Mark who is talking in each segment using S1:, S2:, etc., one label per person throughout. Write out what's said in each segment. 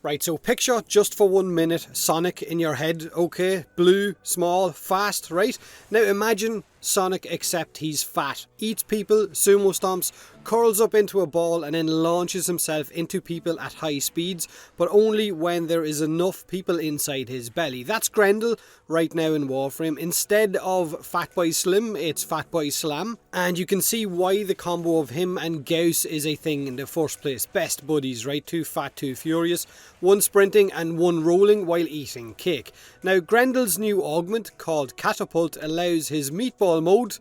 S1: Right, so picture just for 1 minute Sonic in your head, okay? Blue, small, fast, right? Now imagine Sonic except he's fat, eats people, sumo stomps, curls up into a ball and then launches himself into people at high speeds, but only when there is enough people inside his belly. That's Grendel right now in Warframe. Instead of Fatboy Slim, it's Fatboy Slam, and you can see why the combo of him and Gauss is a thing in the first place. Best buddies, right? Too fat, too furious. One sprinting and one rolling while eating cake. Now Grendel's new augment called Catapult allows his Meatball mode,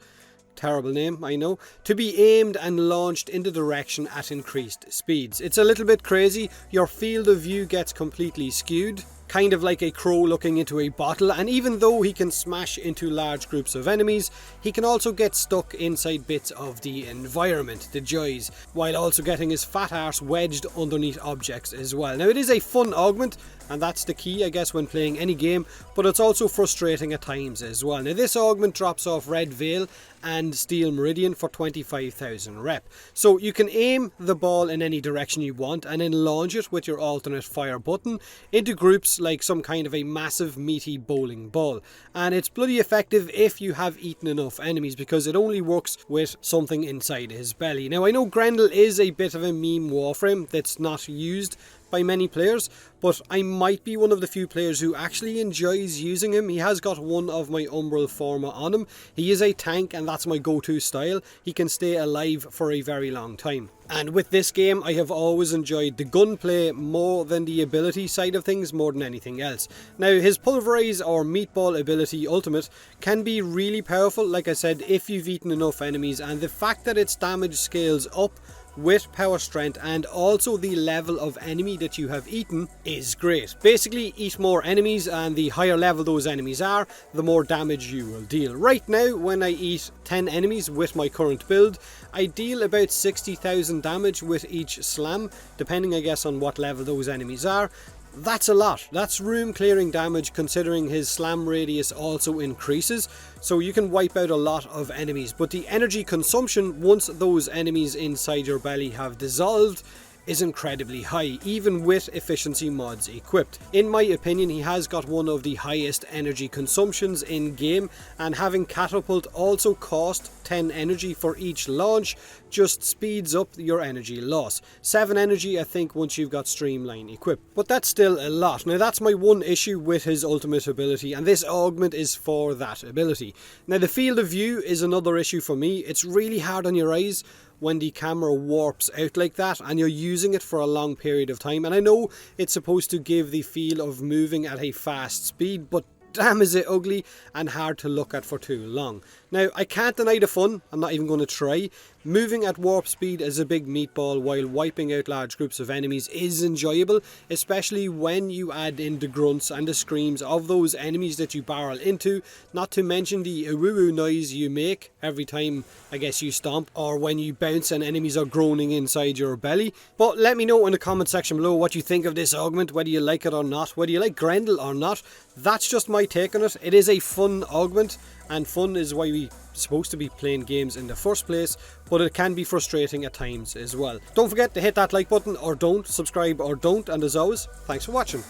S1: terrible name I know, to be aimed and launched in the direction at increased speeds. It's a little bit crazy, your field of view gets completely skewed, kind of like a crow looking into a bottle, and even though he can smash into large groups of enemies, he can also get stuck inside bits of the environment, the joys, while also getting his fat arse wedged underneath objects as well. Now it is a fun augment, and that's the key I guess when playing any game, but it's also frustrating at times as well. Now this augment drops off Red Veil and Steel Meridian for 25,000 rep. So you can aim the ball in any direction you want and then launch it with your alternate fire button into groups like some kind of a massive meaty bowling ball. And it's bloody effective if you have eaten enough enemies, because it only works with something inside his belly. Now I know Grendel is a bit of a meme Warframe that's not used by many players, but I might be one of the few players who actually enjoys using him. He has got one of my Umbral Forma on him. He is a tank and that's my go-to style. He can stay alive for a very long time. And with this game, I have always enjoyed the gunplay more than the ability side of things, more than anything else. Now, his Pulverize or Meatball ability ultimate can be really powerful, like I said, if you've eaten enough enemies, and the fact that its damage scales up with power strength and also the level of enemy that you have eaten is great. Basically, eat more enemies, and the higher level those enemies are, the more damage you will deal. Right now, when I eat 10 enemies with my current build, I deal about 60,000 damage with each slam, depending I guess on what level those enemies are. That's a lot. That's room clearing damage, considering his slam radius also increases, so you can wipe out a lot of enemies. But the energy consumption once those enemies inside your belly have dissolved is incredibly high, even with efficiency mods equipped. In my opinion, he has got one of the highest energy consumptions in game, and having Catapult also cost 10 energy for each launch just speeds up your energy loss. 7 energy I think once you've got Streamline equipped, but that's still a lot. Now that's my one issue with his ultimate ability, and this augment is for that ability. Now the field of view is another issue for me. It's really hard on your eyes when the camera warps out like that and you're using it for a long period of time. And I know it's supposed to give the feel of moving at a fast speed, but damn is it ugly and hard to look at for too long. Now I can't deny the fun, I'm not even going to try. Moving at warp speed as a big meatball while wiping out large groups of enemies is enjoyable, especially when you add in the grunts and the screams of those enemies that you barrel into, not to mention the ooh noise you make every time I guess you stomp, or when you bounce and enemies are groaning inside your belly. But let me know in the comment section below what you think of this augment, whether you like it or not, whether you like Grendel or not. That's just my take on it. It is a fun augment, and fun is why we're supposed to be playing games in the first place, but it can be frustrating at times as well. Don't forget to hit that like button, or don't, subscribe or don't, and as always, thanks for watching.